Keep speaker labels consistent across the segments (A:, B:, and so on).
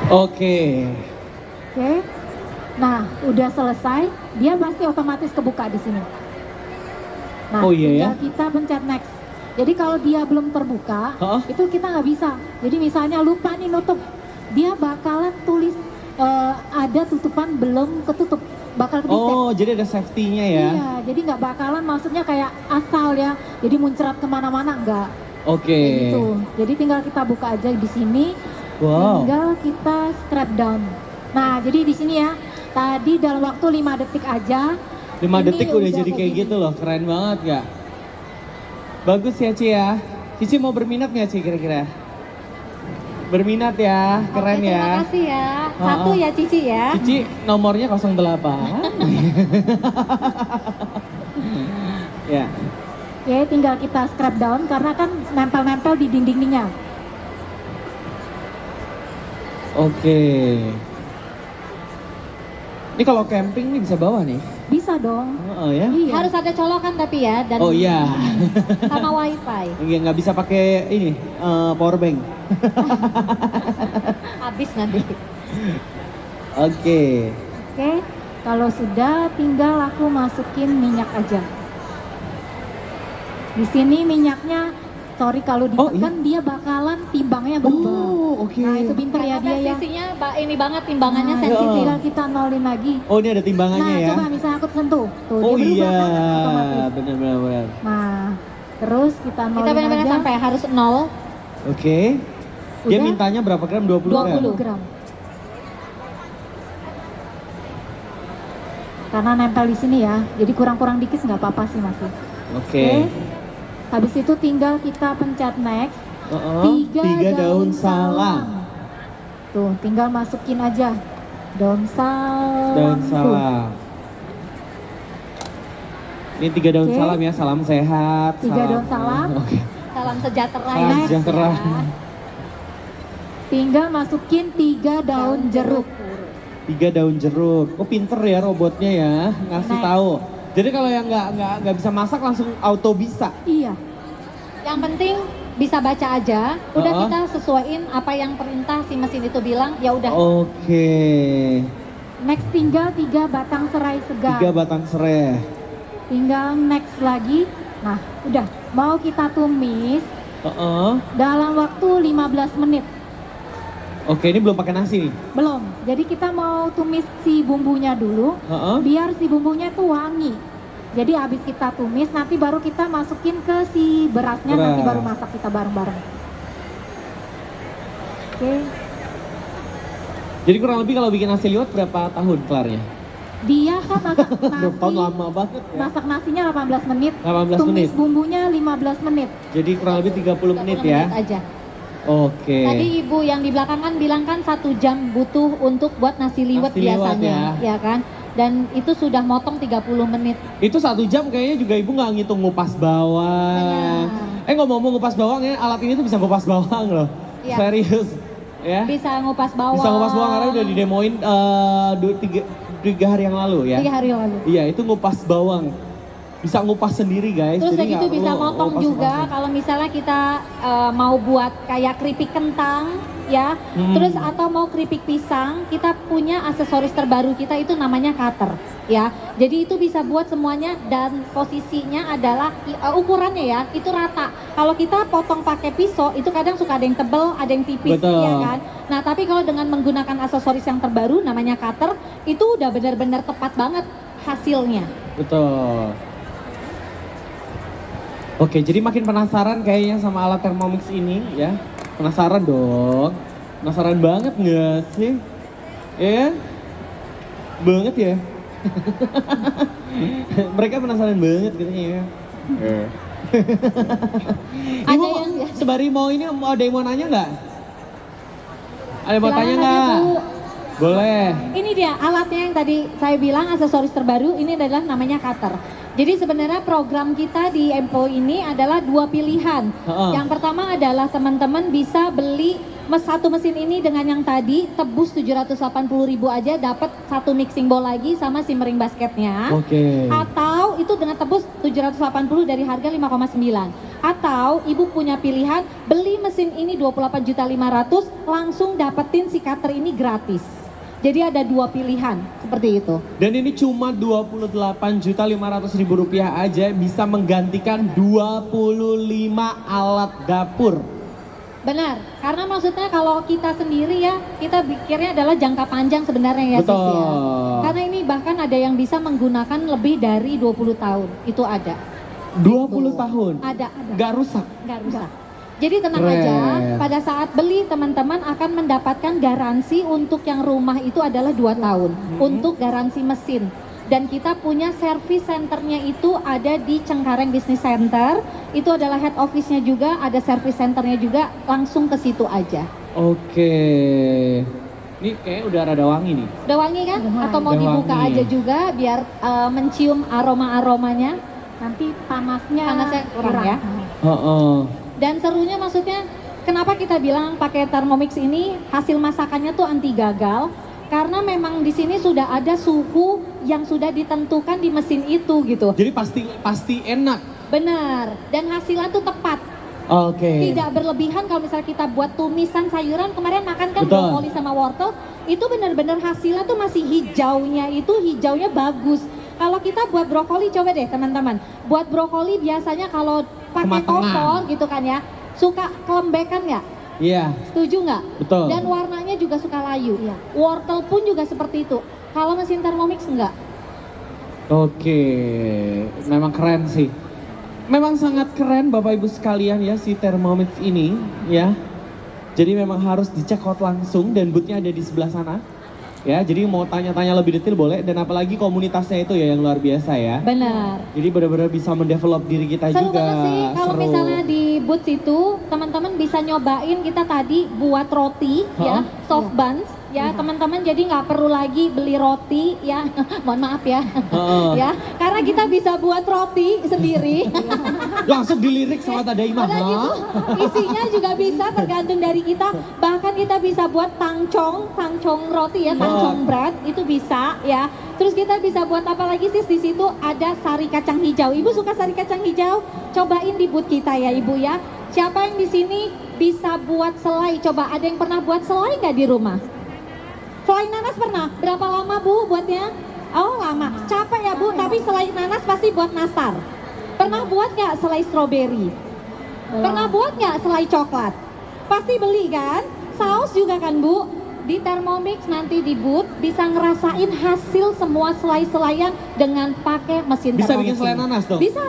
A: Oke.
B: Oke. Nah, udah selesai, dia pasti otomatis kebuka di sini. Nah,
A: Oh iya ya?
B: tinggal kita pencet next. Jadi kalau dia belum terbuka,
A: Heeh.
B: itu kita nggak bisa. Jadi misalnya lupa nih nutup, dia bakalan tulis ada tutupan belum ketutup, bakal ketik.
A: Oh, jadi ada safety-nya ya?
B: Iya, jadi nggak bakalan maksudnya kayak asal ya, jadi muncrat kemana-mana nggak.
A: Oke.
B: Kayak gitu. Jadi tinggal kita buka aja di sini,
A: Wow.
B: tinggal kita strap down. Nah, jadi di sini ya, tadi dalam waktu 5 detik aja.
A: 5
B: ini
A: detik udah jadi kayak
B: gini.
A: gitu loh, keren banget gak? Bagus ya Ci ya. Cici mau berminat gak Ci kira-kira? Berminat ya, keren
C: Oke,
A: ya.
C: terima kasih ya. Satu ya Cici ya.
A: Cici nomornya 08. Ya.
B: Oke, tinggal kita scrap down karena kan nempel-nempel di dindingnya.
A: Oke. Ini kalau camping nih bisa bawa nih.
B: Bisa dong.
A: Oh ya.
B: Iya.
C: Harus ada colokan tapi ya dan
A: Oh iya.
C: sama wifi.
A: Iya, nggak bisa pakai ini power bank.
C: Habis nanti.
A: Oke.
B: Oke, kalau sudah tinggal aku masukin minyak aja. Di sini minyaknya, sorry kalau ditekan dia bakalan timbangnya berubah.
A: Oh, oke.
B: Nah itu pinter ya
C: Karena
B: dia ya.
C: presisinya ini banget timbangannya
B: Nah,
C: sensitif.
B: tinggal kita nolin lagi.
A: Oh, ini ada timbangannya
B: Nah
A: ya.
B: coba misalnya aku sentuh, tuh
A: Oh
B: dia berubah
A: iya,
B: kan otomatis.
A: benar-benar.
B: Nah, terus kita nolin
C: Kita benar-benar
B: aja
C: sampai harus 0.
A: Oke. Dia
B: Udah?
A: mintanya berapa gram? 20 gram?
B: 20 gram. Karena nempel di sini ya, jadi kurang-kurang dikit nggak apa-apa sih masih.
A: Oke.
B: Habis itu tinggal kita pencet next.
A: Tiga daun salam.
B: Tuh, tinggal masukin aja daun salam.
A: Daun
B: Tuh.
A: salam. Ini 3 daun
B: Oke.
A: salam ya, salam sehat.
B: 3 daun salam.
A: Oke.
C: Salam sejahtera
A: Salam
C: ya.
A: sejahtera.
C: Ya.
B: Tinggal masukin 3 daun jeruk.
A: 3 daun jeruk. Oh pinter ya robotnya ya, ngasih
B: Next.
A: tahu. Jadi kalau yang nggak bisa masak langsung auto bisa.
B: Iya.
C: Yang penting bisa baca aja. Udah
A: Uh-uh.
C: kita sesuaiin apa yang perintah si mesin itu bilang, ya udah.
A: Oke.
B: Next tinggal 3 batang serai segar.
A: 3 batang serai.
B: Tinggal next lagi. Nah, udah. Mau kita tumis dalam waktu 15 menit.
A: Oke, ini belum pakai nasi nih.
B: Belum. Jadi kita mau tumis si bumbunya dulu. Biar si bumbunya tuh wangi. Jadi habis kita tumis, nanti baru kita masukin ke si berasnya, nanti
A: Beras.
B: baru masak kita bareng-bareng. Oke.
A: Jadi kurang lebih kalau bikin nasi liwet berapa tahun kelarnya?
B: Dia kan masak
A: 2 tahun
B: nasi,
A: lama banget ya.
B: masak nasinya 18 menit,
A: 18
B: tumis
A: menit.
B: bumbunya 15 menit.
A: Jadi kurang lebih 30 menit
C: 30
A: ya.
C: aja.
A: Oke.
C: Tadi ibu yang di belakang kan bilang kan 1 jam butuh untuk buat nasi liwet
A: Nasi liwet
C: biasanya, ya kan? Dan itu sudah motong 30 menit.
A: Itu 1 jam kayaknya juga ibu nggak ngitung ngupas bawang. Ngomong-ngomong ngupas bawang ya, alat ini tuh bisa ngupas bawang loh.
C: Iya.
A: Serius. Ya.
C: Bisa ngupas bawang.
A: Bisa ngupas bawang karena udah didemoin 3 hari yang lalu ya.
C: 3 hari lalu.
A: Iya, itu ngupas bawang. Bisa ngupas sendiri guys.
C: Terus
A: jadi
C: udah gitu
A: nggak
C: bisa
A: perlu
C: motong
A: ngupas
C: juga
A: ngupasin.
C: kalau misalnya kita mau buat kayak keripik kentang ya. Terus atau mau keripik pisang, kita punya aksesoris terbaru kita itu namanya cutter ya. Jadi itu bisa buat semuanya dan posisinya adalah ukurannya ya, itu rata. Kalau kita potong pakai pisau itu kadang suka ada yang tebel, ada yang tipis.
A: Betul.
C: Ya kan. Nah, tapi kalau dengan menggunakan aksesoris yang terbaru namanya cutter, itu udah benar-benar tepat banget hasilnya.
A: Betul. Oke, jadi makin penasaran kayaknya sama alat Thermomix ini ya. Penasaran dong. Penasaran banget nggak sih? Ya? Banget ya? Mereka penasaran banget katanya ya.
C: Ada
A: Ibu,
C: yang biasa.
A: sebari mau ini ada yang mau nanya nggak? Ada yang mau
C: Silakan
A: tanya
C: aja,
A: nggak?
C: Bu.
A: Boleh.
C: Ini dia alatnya yang tadi saya bilang aksesoris terbaru, ini adalah namanya cutter. Jadi sebenarnya program kita di Empo ini adalah 2 pilihan. Yang pertama adalah teman-teman bisa beli satu mesin ini dengan yang tadi tebus 780.000 aja dapat 1 mixing bowl lagi sama simmering basketnya.
A: Oke.
C: Atau itu dengan tebus 780 dari harga 5,9. Atau ibu punya pilihan beli mesin ini 28.500.000 langsung dapetin si cutter ini gratis. Jadi ada dua pilihan seperti itu.
A: Dan ini cuma Rp28.500.000 aja bisa menggantikan 25 alat dapur.
C: Benar, karena maksudnya kalau kita sendiri ya, kita pikirnya adalah jangka panjang sebenarnya ya Sis ya. Karena ini bahkan ada yang bisa menggunakan lebih dari 20 tahun, itu ada.
A: 20 tahun?
C: Ada.
A: Gak rusak?
C: Gak rusak. Jadi tenang
A: Keren.
C: aja, pada saat beli teman-teman akan mendapatkan garansi untuk yang rumah itu adalah 2 tahun. Untuk garansi mesin. Dan kita punya service centernya itu ada di Cengkareng Business Center. Itu adalah head office-nya juga, ada service centernya juga, langsung ke situ aja.
A: Oke. Ini kayaknya udah rada wangi nih.
C: Udah wangi kan? Atau mau
A: Udah
C: dibuka
A: wangi.
C: aja juga biar mencium aroma-aromanya.
B: Nanti panasnya
C: Kurang ya. Dan serunya maksudnya kenapa kita bilang pakai Thermomix ini hasil masakannya tuh anti gagal? Karena memang di sini sudah ada suhu yang sudah ditentukan di mesin itu gitu.
A: Jadi pasti enak.
C: Benar. Dan hasilnya tuh tepat.
A: Oke.
C: Tidak berlebihan kalau misalnya kita buat tumisan sayuran kemarin makan kan
A: Betul.
C: brokoli sama wortel itu benar-benar hasilnya tuh masih hijaunya bagus. Kalau kita buat brokoli coba deh teman-teman. Buat brokoli biasanya kalau pakai
A: Kematangan.
C: kompor gitu kan ya suka kelembekan ya.
A: Iya.
C: Setuju nggak?
A: Betul.
C: Dan warnanya juga suka layu.
B: Iya.
C: Wortel pun juga seperti itu. Kalau mesin Thermomix enggak.
A: Oke, memang keren sih. Memang sangat keren Bapak Ibu sekalian ya si Thermomix ini ya. Jadi memang harus dicek out langsung dan bootnya ada di sebelah sana. Ya, jadi mau tanya-tanya lebih detail boleh dan apalagi komunitasnya itu ya yang luar biasa ya.
C: Benar.
A: Jadi benar-benar bisa mendevelop diri kita
C: Seru
A: juga.
C: banget sih kalau
A: Seru.
C: misalnya di booth itu teman-teman bisa nyobain kita tadi buat roti ya, soft buns ya teman-teman, jadi nggak perlu lagi beli roti ya. Mohon maaf ya. Ya, karena kita bisa buat roti sendiri.
A: Langsung dilirik sama Tada Imah.
C: Udah gitu, isinya juga bisa tergantung dari kita. Bahkan kita bisa buat tangcong roti ya, tangcong bread itu bisa ya. Terus kita bisa buat apa lagi sih di situ? Ada sari kacang hijau. Ibu suka sari kacang hijau? Cobain di booth kita ya Ibu ya. Siapa yang di sini bisa buat selai? Coba ada yang pernah buat selai nggak di rumah? Selai nanas pernah? Berapa lama Bu buatnya? Oh lama. Capek ya Bu, tapi selai nanas pasti buat nastar. Pernah buat nggak selai stroberi? Pernah buat nggak selai coklat? Pasti beli kan? Saus juga kan Bu? Di Thermomix nanti di booth bisa ngerasain hasil semua selai-selayan dengan pakai mesin
A: Bisa
C: Thermomix
A: bikin selai
C: ini.
A: nanas dong?
C: Bisa.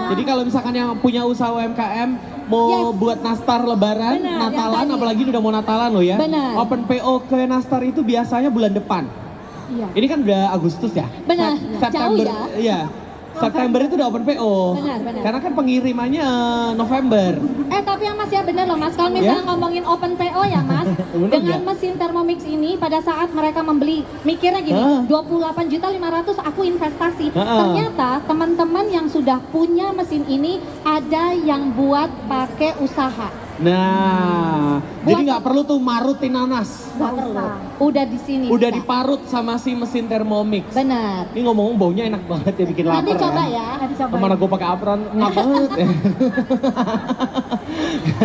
A: Jadi kalau misalkan yang punya usaha UMKM mau
C: Yes.
A: buat nastar lebaran,
C: Benar,
A: Natalan,
C: yang tadi.
A: apalagi ini udah mau Natalan loh ya.
C: Benar.
A: Open PO ke nastar itu biasanya bulan depan.
B: Iya.
A: Ini kan udah Agustus ya.
C: Benar,
A: September,
C: jauh ya.
A: Iya. September itu udah open PO.
C: Benar.
A: Karena kan pengirimannya November.
C: Tapi yang Mas ya bener loh Mas, kalau misalnya
A: Ya?
C: ngomongin open PO ya Mas,
A: Bener
C: dengan
A: nggak?
C: mesin Thermomix ini pada saat mereka membeli, mikirnya gini, 28.500.000 aku investasi. Ternyata teman-teman yang sudah punya mesin ini ada yang buat pakai usaha.
A: Nah, jadi nggak perlu tuh marutin nanas.
C: Nggak perlu. Udah di sini.
A: Udah
C: bisa.
A: diparut sama si mesin Thermomix.
C: Benar.
A: Ini ngomong baunya enak banget ya, bikin lapar.
C: Nanti coba ya.
B: Nanti coba.
A: Kemana gue pakai apron enak banget ya.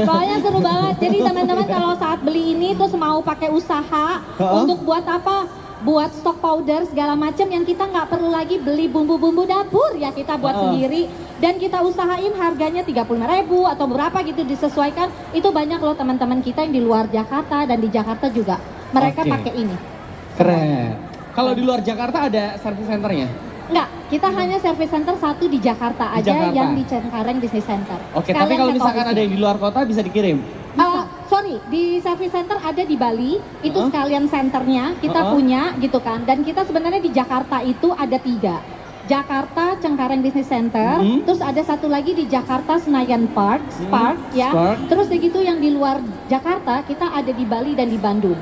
C: Pokoknya seru banget. Jadi teman-teman kalau saat beli ini terus mau pakai usaha untuk buat apa? Buat stok powder segala macam yang kita nggak perlu lagi beli bumbu-bumbu dapur ya, kita buat sendiri dan kita usahain harganya 35.000 atau berapa gitu disesuaikan. Itu banyak loh teman-teman kita yang di luar Jakarta dan di Jakarta juga mereka
A: Oke.
C: pakai ini.
A: Keren. Kalau di luar Jakarta ada service centernya?
C: Enggak, kita hanya service center satu di Jakarta
A: Di
C: aja
A: Jakarta.
C: yang di Cengkareng Business Center.
A: Oke, tapi
C: Sekalian
A: kalau
C: head
A: misalkan
C: office-nya.
A: ada yang di luar kota bisa dikirim?
C: Sorry, di service center ada di Bali, itu sekalian centernya kita punya gitu kan. Dan kita sebenarnya di Jakarta itu ada 3. Jakarta Cengkareng Business Center, terus ada satu lagi di Jakarta Senayan Park, Spark ya.
A: Spark.
C: Terus begitu yang di luar Jakarta kita ada di Bali dan di Bandung.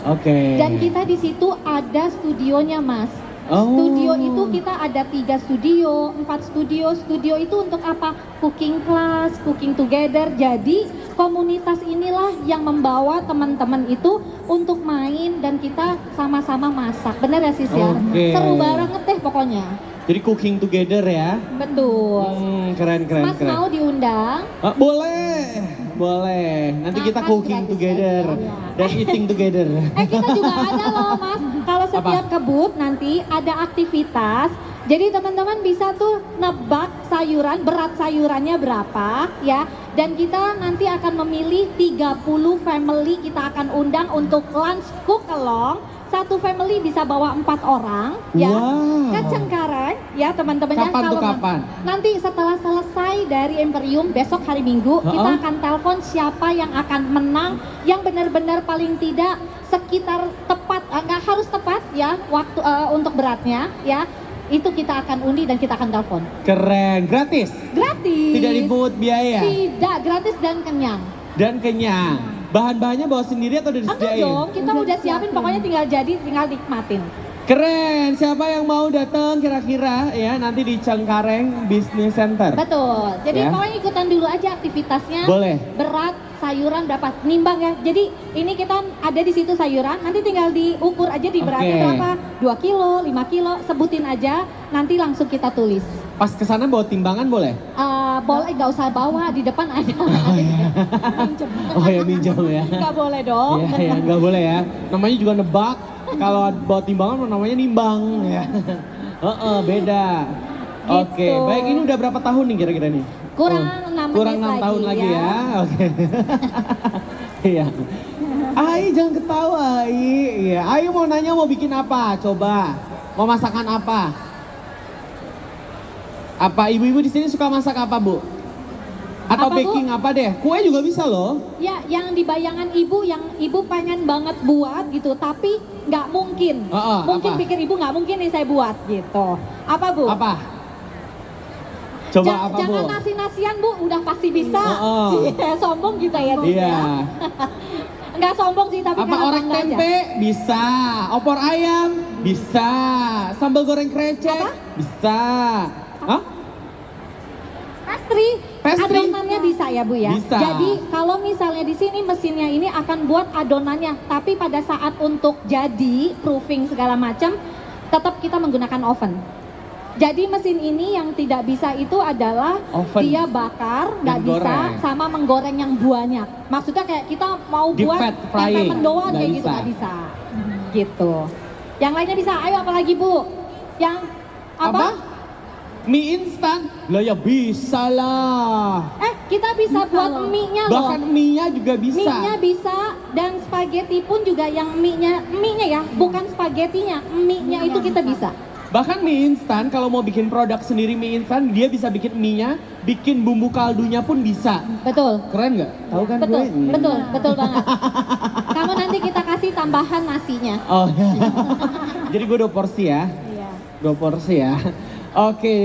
A: Oke.
C: Dan kita di situ ada studionya Mas.
A: Oh.
C: Studio itu kita ada 3 studio, 4 studio. Studio itu untuk apa? Cooking class, cooking together. Jadi komunitas inilah yang membawa teman-teman itu untuk main dan kita sama-sama masak. Bener ya Sis ya?
A: Oke.
C: Seru banget deh pokoknya.
A: Jadi cooking together ya.
C: Betul.
A: Keren.
C: Mas mau diundang?
A: Boleh. Nanti kita
C: Makan
A: cooking
C: gratis
A: together
C: aja.
A: dan eating together.
C: Kita juga ada loh Mas. Kalau setiap kebut nanti ada aktivitas. Jadi teman-teman bisa tuh nebak sayuran, berat sayurannya berapa ya. Dan kita nanti akan memilih 30 family kita akan undang untuk lunch cook along. Satu family bisa bawa 4 orang ya.
A: Wow.
C: Ke Cengkareng ya teman-temannya.
A: Kapan tuh kapan?
C: Nanti setelah selesai dari Imperium besok hari Minggu kita akan telepon siapa yang akan menang yang benar-benar paling tidak sekitar tepat, nggak harus tepat ya waktu untuk beratnya ya. Itu kita akan undi dan kita akan telepon.
A: Keren, gratis?
C: Gratis.
A: Tidak dipungut biaya?
C: Tidak, gratis dan kenyang.
A: Dan kenyang. Bahan-bahannya bawa sendiri atau udah disediain?
C: Enggak dong, kita udah siapin pokoknya tinggal nikmatin.
A: Keren, siapa yang mau datang kira-kira ya nanti di Cengkareng Business Center?
C: Betul, jadi
A: Ya.
C: pokoknya ikutan dulu aja aktivitasnya.
A: Boleh.
C: Berat, sayuran berapa, nimbang ya. Jadi ini kita ada di situ sayuran, nanti tinggal diukur aja di beratnya
A: Oke.
C: berapa. 2 kilo, 5 kilo, sebutin aja, nanti langsung kita tulis.
A: Pas kesana bawa timbangan boleh?
C: Boleh, nggak usah bawa, di depan ada. Minjem.
A: Oh ya minjam ya.
C: Nggak boleh dong.
A: Iya, nggak boleh ya. Namanya juga nebak. Kalau bawa timbangan namanya nimbang ya. Beda. Oke,
C: Gitu.
A: baik ini udah berapa tahun nih kira-kira nih?
C: Kurang 6
A: Kurang
C: menit
A: 6 tahun lagi ya. Oke. Iya. Ai jangan ketawa, Ai. Iya, Ai mau nanya mau bikin apa? Coba. Mau masakan apa? Apa ibu-ibu di sini suka masak apa, Bu? Atau
C: Apa, Bu?
A: baking apa deh? Kue juga bisa loh.
C: Ya, yang di bayangan ibu, yang ibu pengen banget buat gitu, tapi nggak mungkin. Mungkin
A: apa?
C: pikir ibu nggak mungkin nih saya buat gitu. Apa Bu?
A: Apa? Coba apa, Bu?
C: Jangan nasi-nasian Bu, udah pasti bisa. Sombong gitu ya sis
A: Iya.
C: ya. Nggak sombong sih, tapi
A: Apa
C: karena
A: orek
C: bangga aja.
A: tempe? Bisa. Opor ayam? Bisa. Sambal goreng krecek?
C: Apa?
A: Bisa. Hah?
C: Pastry,
A: Pastry?
C: adonannya bisa ya Bu ya.
A: Bisa.
C: Jadi kalau misalnya di sini mesinnya ini akan buat adonannya, tapi pada saat untuk jadi proofing segala macam, tetap kita menggunakan oven. Jadi mesin ini yang tidak bisa itu adalah
A: Oven.
C: dia bakar, nggak
A: Dan
C: bisa,
A: goreng.
C: sama menggoreng yang banyak. Maksudnya kayak kita mau
A: Deep
C: buat
A: fat frying,
C: tempe mendoan
A: nggak
C: kayak gitu
A: bisa.
C: nggak bisa. Gitu. Yang lainnya bisa. Ayo apalagi Bu? Yang apa?
A: Mie instan? Lah ya bisa lah.
C: Kita bisa buat mie-nya loh.
A: Bahkan mie-nya juga bisa.
C: Mie-nya bisa dan spaghetti pun juga yang mie-nya ya, bukan spaghettinya, mie-nya itu kita bisa.
A: Bahkan mie instan kalau mau bikin produk sendiri mie instan, dia bisa bikin mie-nya, bikin bumbu kaldunya pun bisa.
C: Betul.
A: Keren nggak? Tahu kan
C: Betul,
A: gue?
C: betul banget. Kamu nanti kita kasih tambahan nasinya.
A: Oh. Jadi gue 2 porsi ya.
C: Iya.
A: 2 porsi ya. Oke.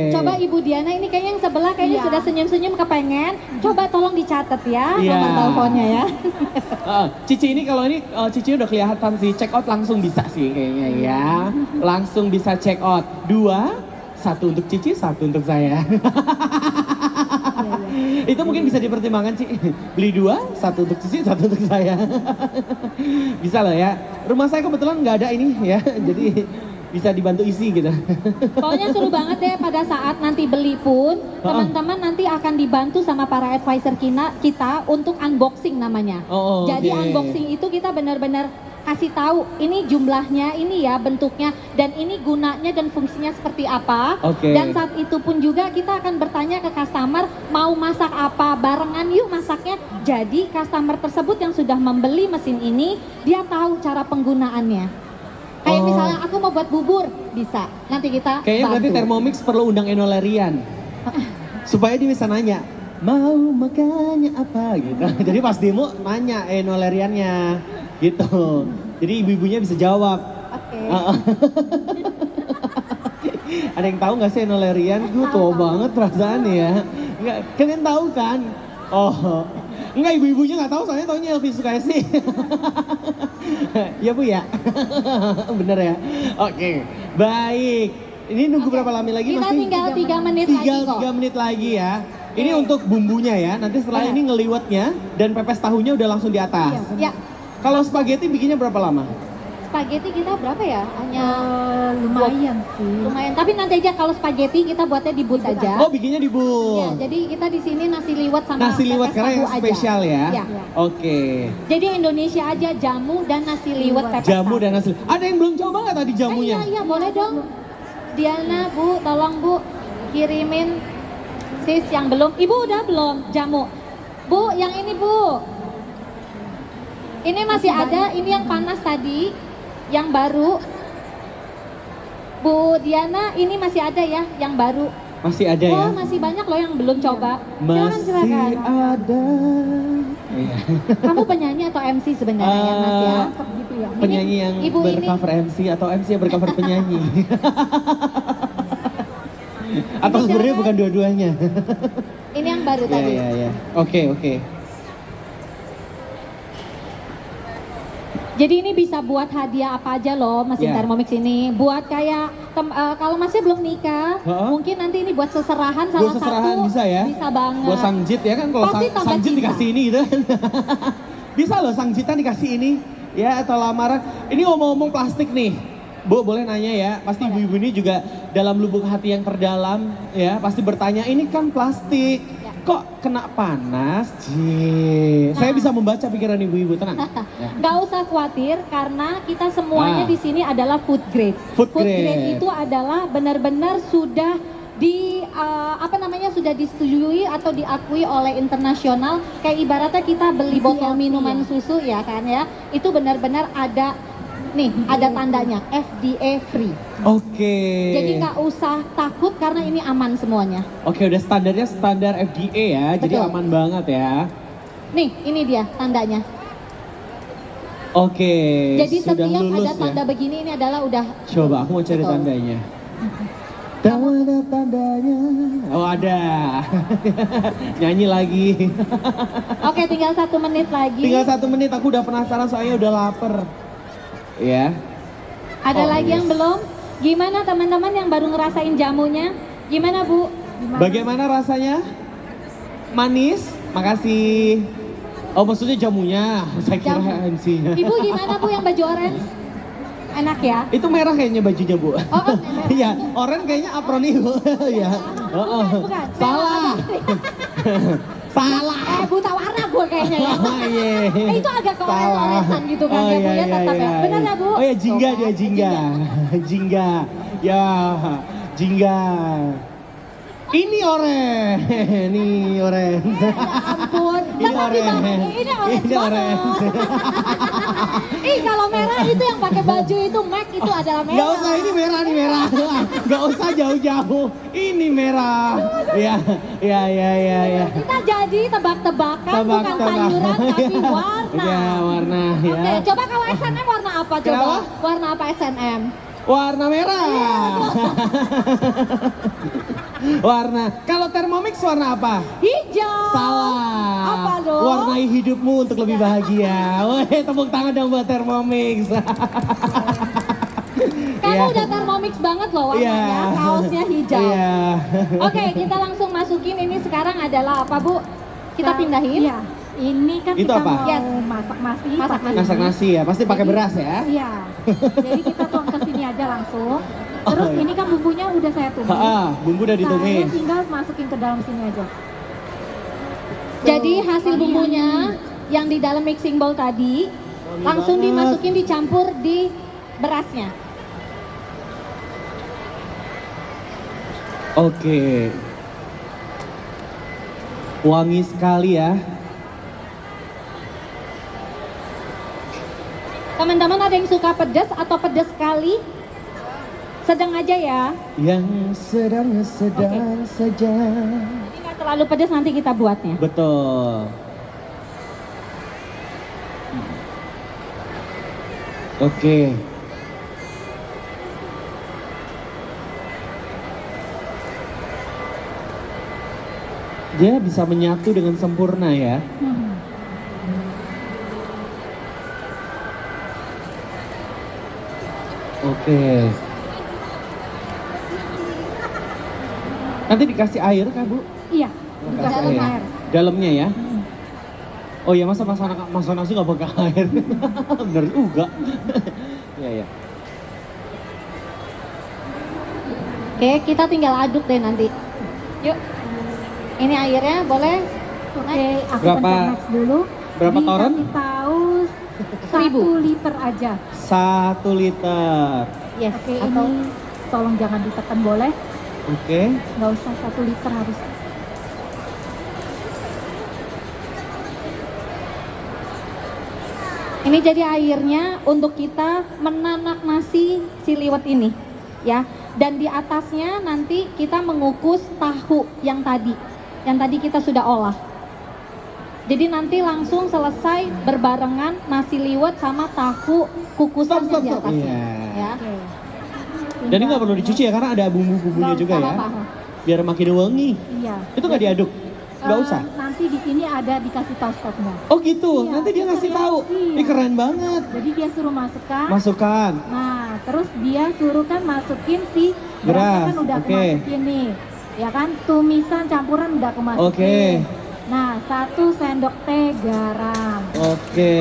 C: Coba Ibu Diana ini kayaknya yang sebelah kayaknya sudah senyum-senyum kepengen. Coba tolong dicatat ya
A: Iya.
C: nomor teleponnya ya.
A: Cici ini kalau ini Cici udah kelihatan sih, check out langsung bisa sih kayaknya ya. Langsung bisa check out. 2, 1 untuk Cici, 1 untuk saya. Itu mungkin bisa dipertimbangkan Ci. Beli 2, 1 untuk Cici, 1 untuk saya. Bisa lah ya. Rumah saya kebetulan nggak ada ini ya, jadi bisa dibantu isi gitu.
C: Pokoknya seru banget deh pada saat nanti beli pun teman-teman nanti akan dibantu sama para advisor kita untuk unboxing namanya. Jadi unboxing itu kita benar-benar kasih tahu ini jumlahnya, ini ya bentuknya, dan ini gunanya dan fungsinya seperti apa. Dan saat itu pun juga kita akan bertanya ke customer mau masak apa, barengan yuk masaknya. Jadi customer tersebut yang sudah membeli mesin ini dia tahu cara penggunaannya. Kayak misalnya aku mau buat bubur, bisa. Nanti kita
A: kayaknya
C: bantu.
A: berarti Thermomix perlu undang Enolerian. Supaya dia bisa nanya, mau makannya apa gitu. Jadi pas demo nanya Enoleriannya gitu. Jadi ibu-ibunya bisa jawab.
C: Oke.
A: Ada yang tahu nggak sih Enolerian? Gue tua banget perasaan ya. Nggak, kalian tahu kan? Oh, enggak ibu-ibunya nggak tahu, soalnya taunya Elvi Sukaisi. Ya Bu ya, bener ya. Oke, baik. Ini nunggu berapa lama lagi?
C: Kita
A: Masih
C: tinggal 3 menit lagi kok.
A: 3 menit lagi ya. Ini untuk bumbunya ya. Nanti setelah ini ngeliwetnya dan pepes tahunya udah langsung di atas.
C: Ya,
A: Kalau spaghetti bikinnya berapa lama?
C: spaghetti kita berapa ya? Hanya
B: Lumayan sih.
C: lumayan. Tapi nanti aja kalau spaghetti kita buatnya di but aja.
A: Oh, bikinnya di booth.
C: Ya, jadi kita di sini nasi liwet sama
A: Nasi liwet
C: pepes
A: karena yang
C: tahu aja.
A: spesial ya.
C: Ya.
A: Oke.
C: Jadi Indonesia aja jamu dan nasi liwet pepes
A: Jamu
C: tahu.
A: dan nasi. Ada yang belum coba nggak tadi jamunya?
C: Iya, boleh dong. Diana, Bu, tolong Bu kirimin sis yang belum. Ibu udah belum jamu? Bu, yang ini Bu. Ini masih ada, ini yang panas tadi, yang baru. Bu Diana, ini masih ada ya, yang baru.
A: Masih ada ya?
C: Oh, masih banyak loh yang belum coba.
A: Masih
C: Silakan.
A: ada. Iya.
C: Kamu penyanyi atau MC sebenarnya ya, Mas ya?
B: Mantap gitu ya.
A: Penyanyi yang
C: Ibu ini-
A: bercover MC atau MC yang bercover penyanyi. Atau
C: Ini
A: sebenarnya
C: silakan.
A: bukan dua-duanya.
C: Ini yang baru
A: Iya,
C: tadi.
A: iya, iya. Oke.
C: Jadi ini bisa buat hadiah apa aja loh mesin
A: Ya.
C: Thermomix ini. Buat kayak kalau masih belum nikah,
A: Heeh.
C: mungkin nanti ini buat seserahan salah
A: Buat seserahan
C: satu.
A: bisa ya?
C: Bisa banget.
A: Buat sangjit ya kan, kalau
C: Pasti tambah
A: sangjit
C: cinta.
A: dikasih ini gitu kan. Bisa loh sangjitan dikasih ini. Ya, atau lamaran. Ini ngomong-ngomong plastik nih. Bu, boleh nanya ya. Pasti ibu-ibu ini juga dalam lubuk hati yang terdalam ya, pasti bertanya, ini kan plastik.
C: Ya.
A: Kok kena panas? Saya
C: Nah.
A: bisa membaca pikiran ibu-ibu, tenang. Ya.
C: Nggak usah khawatir karena kita semuanya
A: Ah.
C: di sini adalah food grade.
A: Food grade.
C: itu adalah benar-benar sudah sudah disetujui atau diakui oleh internasional. Kayak ibaratnya kita beli botol
B: Iya,
C: minuman
B: iya.
C: susu ya kan ya. Itu benar-benar ada ada tandanya FDA free.
A: Oke.
C: Jadi nggak usah takut karena ini aman semuanya.
A: Oke, udah standarnya standar FDA ya, jadi
C: Betul.
A: aman banget ya.
C: Nih, ini dia tandanya.
A: Oke,
C: Jadi
A: sudah
C: setiap
A: lulus
C: ada tanda
A: ya.
C: begini ini adalah udah
A: Coba aku mau cari
C: Betul.
A: tandanya. Tanda-tandanya. Oh, ada. Nyanyi lagi.
C: Oke, tinggal 1 menit lagi.
A: Tinggal 1 menit, aku udah penasaran soalnya udah lapar. Ya.
C: Ada
A: Oh,
C: lagi yang
A: yes.
C: belum? Gimana teman-teman yang baru ngerasain jamunya? Gimana Bu?
A: Bagaimana rasanya? Manis? Makasih. Oh, maksudnya jamunya. Saya kira
C: Jamu.
A: MC-nya.
C: Ibu gimana Bu yang baju orange? Enak ya?
A: Itu merah kayaknya bajunya, Bu.
C: Oh,
A: Iya, oranye kayaknya apron itu. Iya.
C: Bukan, bukan.
A: Salah. Salah.
C: Buta warna gue kayaknya ya.
A: Oh, iya.
C: Itu agak ke orange-orangean gitu kan
A: Oh,
C: ya Bu
A: iya,
C: ya
A: iya,
C: tetap
A: iya,
C: ya. Benar
A: iya.
C: ya Bu?
A: Oh ya, jingga
C: Tuh,
A: dia,
C: kan?
A: jingga. Jingga. Ya, jingga. Ini orange. Ini orange.
C: Ya ampun.
A: Ini
C: Tetap di bawah.
A: orange.
C: Ini orange
A: Ini
C: banget.
A: orange.
C: Ih, kalau merah itu yang pakai baju itu Mac itu adalah merah.
A: Gak usah, ini merah, nih merah. Gak usah jauh-jauh. Ini merah. Ya, ya, ya, ya, ya.
C: Kita jadi tebak-tebakan bukan sayuran tapi warna.
A: Ya, warna ya.
C: Oke, coba kalau SNM warna apa coba?
A: Kenapa?
C: Warna apa SNM?
A: Warna merah. Warna. Kalau Thermomix warna apa?
C: Hijau.
A: Salah.
C: Apa dong?
A: Warnai hidupmu untuk lebih bahagia. Woi, tepuk tangan dong buat Thermomix.
C: Kamu
A: Iya.
C: udah Thermomix banget loh warnanya,
A: Iya.
C: kaosnya hijau.
A: Iya.
C: Oke, kita langsung masukin ini sekarang adalah apa Bu? Kita pindahin.
B: Iya. Ini kan
A: Itu
B: kita
A: apa?
B: mau
C: Yes.
B: masak nasi.
C: Masak
B: pakai
A: Masak
B: ini.
A: nasi ya, pasti pakai beras ya.
B: Iya. Jadi kita tuang ke sini aja langsung.
A: Oh,
B: Terus
A: iya.
B: ini kan bumbunya udah saya tumis.
A: Bumbu udah ditumis.
B: Saya tinggal masukin ke dalam sini aja.
C: Jadi hasil bumbunya yang di dalam mixing bowl tadi langsung
A: banget.
C: dimasukin dicampur di berasnya.
A: Oke. Wangi sekali ya.
C: Teman-teman ada yang suka pedas atau pedas sekali? Sedang aja ya.
A: Yang sedang saja.
C: Jadi nggak terlalu pedas nanti kita buatnya.
A: Betul. Oke. Dia bisa menyatu dengan sempurna ya. Oke. Nanti dikasih air kah, Bu?
B: Iya.
A: Dikasih
C: Dalam
A: air.
C: air.
A: Dalamnya ya? Oh ya, masa masak nasi nggak pakai air? Bener juga. Iya, iya.
C: Oke, kita tinggal aduk deh nanti. Yuk. Ini airnya boleh?
B: Oke, aku
A: Berapa-
B: pencet next dulu.
A: berapa toren?
B: Dikasih tahu
C: 1000.
B: 1 liter aja.
A: 1 liter.
C: Yes.
B: Oke,
C: Atau
B: ini tolong jangan ditekan boleh.
A: Oke.
B: Nggak usah 1 liter harus.
C: ini jadi airnya untuk kita menanak nasi si liwet ini, ya. Dan di atasnya nanti kita mengukus tahu yang tadi kita sudah olah. Jadi nanti langsung selesai berbarengan nasi liwet sama tahu kukusan
A: Stop,
C: di
A: stop.
C: atasnya.
A: Iya.
C: Ya.
B: Oke.
A: Dan ini nggak perlu dicuci ya karena ada bumbu-bumbunya
B: Nggak
A: juga
C: usah
A: ya.
C: apa-apa.
A: Biar makin wangi.
B: Iya.
A: Itu nggak diaduk? Nggak usah?
B: Nanti di sini ada dikasih tahu stopnya.
A: Oh gitu,
B: Iya,
A: nanti dia ngasih tahu.
B: iya.
A: Ini keren banget.
B: Jadi dia suruh masukkan.
A: Masukkan.
B: Nah, terus dia suruh kan masukin si
A: Beras,
B: berasnya kan udah aku
A: oke.
B: masukin nih. Ya kan, tumisan campuran udah aku masukin.
A: Oke.
B: Nah, 1 sendok teh garam.
A: Oke.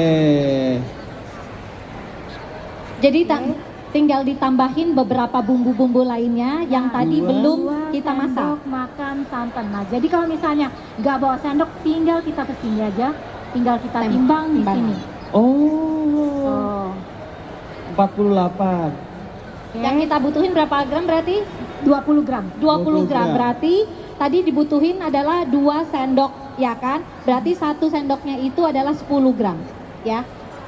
C: Jadi tinggal ditambahin beberapa bumbu-bumbu lainnya yang
B: Nah,
C: tadi
A: dua
C: belum
B: 2
C: kita masak.
B: sendok makan santan. Nah, jadi kalau misalnya nggak bawa sendok, tinggal kita kesini aja. Tinggal kita timbang di
C: Timbangan.
B: sini.
A: Oh.
B: Oh.
A: 48.
B: Oke.
C: Yang kita butuhin berapa gram berarti?
B: 20 gram.
C: 20 gram.
A: gram.
C: Berarti tadi dibutuhin adalah 2 sendok, ya kan? Berarti 1 sendoknya itu adalah 10 gram, ya.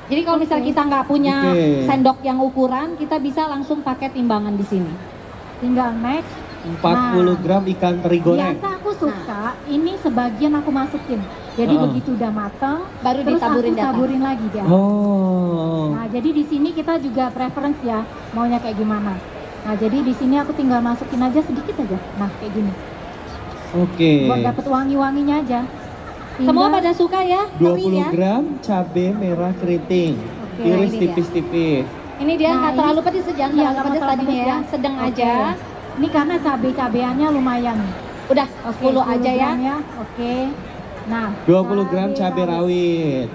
C: Jadi kalau misalnya
B: Oke.
C: kita nggak punya
A: Oke.
C: sendok yang ukuran, kita bisa langsung pakai timbangan di sini.
B: Tinggal next.
A: 40 gram ikan teri goreng.
B: Biasa aku suka ini sebagian aku masukin. Jadi
A: Heeh.
B: begitu udah matang,
C: Baru
B: terus
C: ditaburin
B: aku
C: di atas.
B: taburin lagi dia.
A: Oh.
B: Nah, jadi di sini kita juga preference ya, maunya kayak gimana. Nah, jadi di sini aku tinggal masukin aja sedikit aja. Nah, kayak gini.
A: Oke.
B: Buat dapet wangi-wanginya aja.
C: Semua
B: Tinggal-
C: pada suka ya? Teri
A: 20
C: ya?
A: gram cabai merah keriting.
B: Oke,
A: Iris
C: ini dia.
A: tipis-tipis.
C: Ini dia
B: Nah,
C: nggak
B: ini-
C: terlalu pedes, jangan
B: Iya,
C: terlalu
B: nggak
C: pedes
B: terlalu
C: tadinya
B: pedes
C: ya, sedang
B: Oke.
C: aja.
B: Ini karena cabai-cabeannya lumayan.
C: Udah,
B: Oke,
C: 10 aja ya.
B: gram Oke. Nah,
A: 20 gram cabai rawit.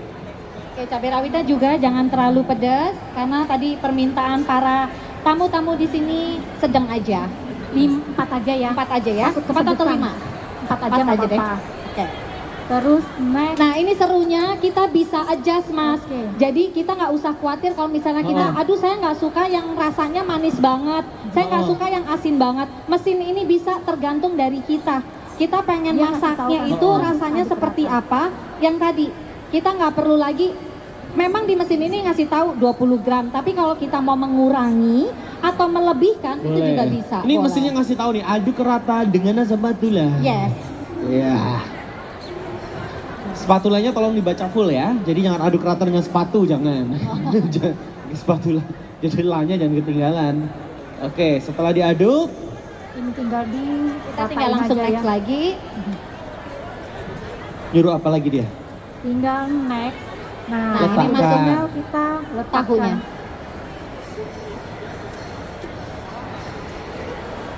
C: Oke, cabai rawitnya juga jangan terlalu pedas karena tadi permintaan para tamu-tamu di sini sedang aja.
B: 4 aja ya.
C: 4 aja ya.
B: Takut
C: 4 atau
B: kepedesan.
C: 5?
B: 4 aja
C: 4
B: nggak
C: aja deh.
B: apa-apa.
C: Oke.
B: Terus next.
C: Nah ini serunya kita bisa adjust mas.
B: Oke.
C: Jadi kita nggak usah khawatir kalau misalnya kita,
A: Oh.
C: aduh saya nggak suka yang rasanya manis banget, saya nggak
A: Oh.
C: suka yang asin banget. Mesin ini bisa tergantung dari kita. Kita pengen
B: Dia kasih
C: masaknya
B: tahu
C: itu
A: kan.
C: rasanya
B: Aduk
C: seperti
B: rata.
C: apa. Yang tadi kita nggak perlu lagi. Memang di mesin ini ngasih tahu 20 gram, tapi kalau kita mau mengurangi atau melebihkan itu
A: Boleh.
C: juga bisa.
A: Ini
C: boleh.
A: mesinnya ngasih tahu nih, aduk rata dengan spatula.
C: Yes.
A: Ya. Spatulanya tolong dibaca full ya. Jadi jangan aduk rata dengan sepatu, jangan. Jangan- Spatula. Jadi lanya jangan ketinggalan. Oke, setelah diaduk,
B: Ini tinggal di
C: Kita tinggal langsung
B: aja
C: next
B: ya.
C: lagi.
A: nyuruh apa lagi dia?
B: Tinggal next. Nah,
C: Nah,
A: ini
B: ini
A: masuknya
B: tinggal kita letakkan.
C: tahunya.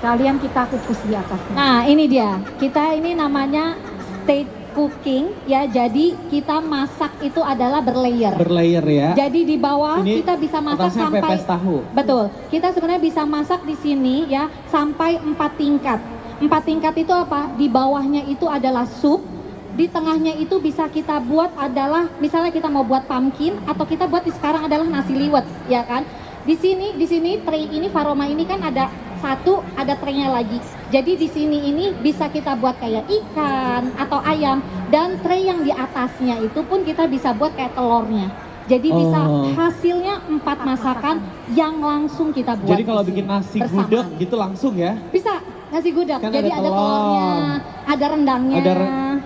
B: Kalian kita kukus di atasnya.
C: Nah ini dia, kita ini namanya state cooking ya, jadi kita masak itu adalah berlayer.
A: Berlayer ya.
C: Jadi di bawah
A: Ini
C: kita bisa masak
A: atasnya
C: sampai
A: pepes tahu.
C: Betul. Kita sebenarnya bisa masak di sini ya sampai 4 tingkat. 4 tingkat itu apa? Di bawahnya itu adalah sup. Di tengahnya itu bisa kita buat adalah misalnya kita mau buat pumpkin atau kita buat di sekarang adalah nasi liwet, ya kan? Di sini tray ini Faroma ini kan ada satu, ada traynya lagi. Jadi di sini ini bisa kita buat kayak ikan atau ayam, dan tray yang di atasnya itu pun kita bisa buat kayak telurnya. Jadi bisa
A: Oh.
C: hasilnya 4 masakan yang langsung kita buat.
A: Jadi kalau
C: di
A: bikin
C: sini
A: nasi
C: bersamaan.
A: gudeg gitu langsung ya.
C: Bisa nasi gudeg.
A: Kan
C: Jadi
A: ada
C: ada
A: telur.
C: telurnya, ada rendangnya.
A: Ada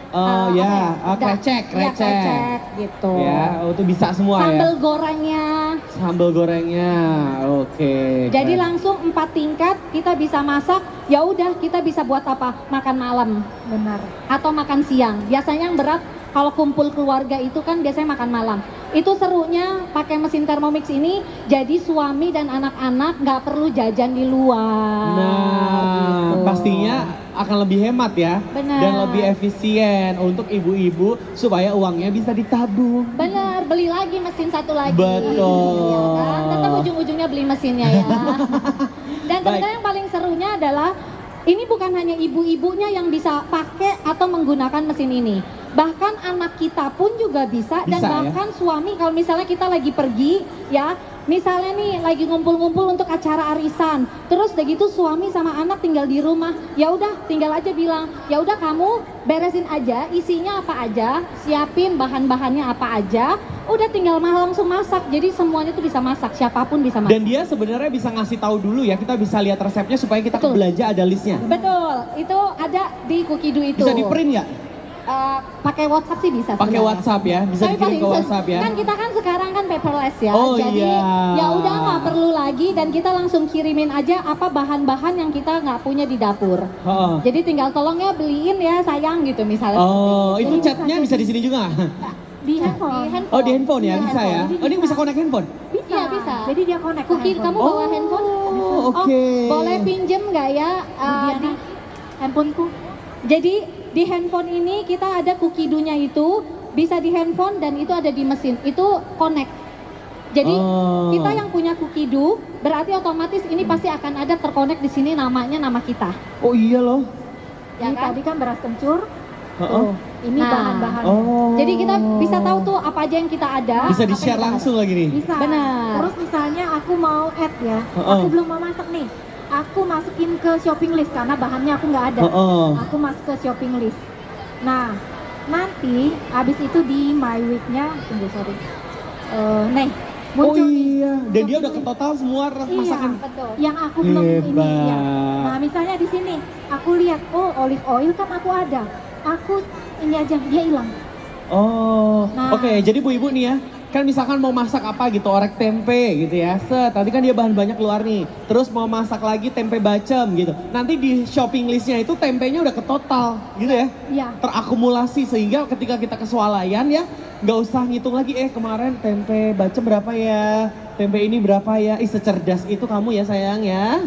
A: oh ya,
C: Ada-
A: krecek,
C: iya, krecek gitu.
A: Ya, oh, itu bisa semua
C: Sambal
A: ya.
C: gorengnya.
A: Sambal gorengnya. Oke.
C: Jadi
A: keren.
C: langsung 4 tingkat kita bisa masak. Ya udah kita bisa buat apa? Makan malam
B: Benar.
C: atau makan siang. Biasanya yang berat kalau kumpul keluarga itu kan biasanya makan malam. Itu serunya pakai mesin Thermomix ini, jadi suami dan anak-anak nggak perlu jajan di luar.
A: Nah,
C: gitu.
A: pastinya akan lebih hemat ya.
C: Benar.
A: Dan lebih efisien untuk ibu-ibu supaya uangnya bisa ditabung.
C: Bener, beli lagi mesin satu lagi.
A: Betul.
C: Ya kan? Tetap ujung-ujungnya aja beli mesinnya ya. Dan
A: Baik.
C: ternyata yang paling serunya adalah ini bukan hanya ibu-ibunya yang bisa pakai atau menggunakan mesin ini. Bahkan anak kita pun juga bisa, dan
A: Bisa, ya?
C: bahkan suami kalau misalnya kita lagi pergi ya, misalnya nih lagi ngumpul-ngumpul untuk acara arisan, terus udah gitu suami sama anak tinggal di rumah, ya udah tinggal aja bilang, ya udah kamu beresin aja isinya apa aja, siapin bahan-bahannya apa aja, udah tinggal langsung masak. Jadi semuanya tuh bisa masak, siapapun bisa masak.
A: Dan dia sebenarnya bisa ngasih tahu dulu ya, kita bisa lihat resepnya supaya kita
C: Betul.
A: belanja ada listnya.
C: Betul, itu ada di Cookidoo itu.
A: Bisa di print nggak?
C: Pakai WhatsApp sih bisa.
A: Pakai
C: sebenarnya.
A: WhatsApp ya, bisa
C: Tapi
A: dikirim
C: paling
A: ke WhatsApp ya.
C: Kan kita kan sekarang kan paperless ya,
A: Oh,
C: jadi
A: iya.
C: ya udah nggak perlu lagi, dan kita langsung kirimin aja apa bahan-bahan yang kita nggak punya di dapur.
A: Heeh.
C: Jadi tinggal tolong ya beliin ya sayang gitu misalnya.
A: Oh, itu
B: Jadi
A: chatnya bisa di sini juga?
B: Di handphone.
A: Oh, di handphone ya,
C: Di
A: bisa ya?
C: handphone.
A: Oh, ini bisa connect handphone?
B: Bisa.
C: Iya, bisa.
B: Jadi dia connect ke
C: Cookie, kamu
B: handphone.
C: bawa handphone?
A: Oh, oke.
C: Boleh pinjem nggak ya?
B: Diana, handphoneku.
C: Jadi di handphone ini kita ada Cookidoo-nya itu bisa di handphone dan itu ada di mesin, itu connect. Jadi
A: Oh.
C: kita yang punya Cookidoo berarti otomatis ini pasti akan ada terkonek di sini namanya nama kita.
A: Oh iya loh.
C: Ya
B: Ini
C: kan?
B: tadi kan beras kencur.
A: Heeh.
B: Tuh, ini
C: Nah.
B: bahan-bahan.
A: Oh.
C: Jadi kita bisa tahu tuh apa aja yang kita ada.
A: Bisa
C: apa
A: di-share
C: yang kita
A: langsung lagi nih.
B: Bisa.
C: Benar.
B: Terus misalnya aku mau add ya,
A: Heeh.
B: aku belum mau masak nih. Aku masukin ke shopping list karena bahannya aku nggak ada.
A: Heeh.
B: Aku masuk ke shopping list. Nah, nanti abis itu di my week-nya, tunggu sorry. Nih,
A: Oh
B: muncul nih.
A: iya, dan dia udah
B: Shopping
A: ke total semua
B: Iya.
A: masakan.
C: Betul.
B: Yang aku belum ini ya.
A: Hebat.
B: Nah, misalnya di sini aku lihat, oh olive oil kan aku ada. Aku ini aja dia hilang.
A: Oh,
B: Nah.
A: oke. Jadi bu ibu nih ya, kan misalkan mau masak apa gitu, orek tempe gitu ya. Tadi kan dia bahan banyak keluar nih. Terus mau masak lagi tempe bacem gitu. Nanti di shopping listnya itu tempenya udah ke total gitu ya.
B: Iya.
A: Terakumulasi sehingga ketika kita ke swalayan ya, nggak usah ngitung lagi. Kemarin tempe bacem berapa ya? Tempe ini berapa ya? Secerdas itu kamu ya sayang ya.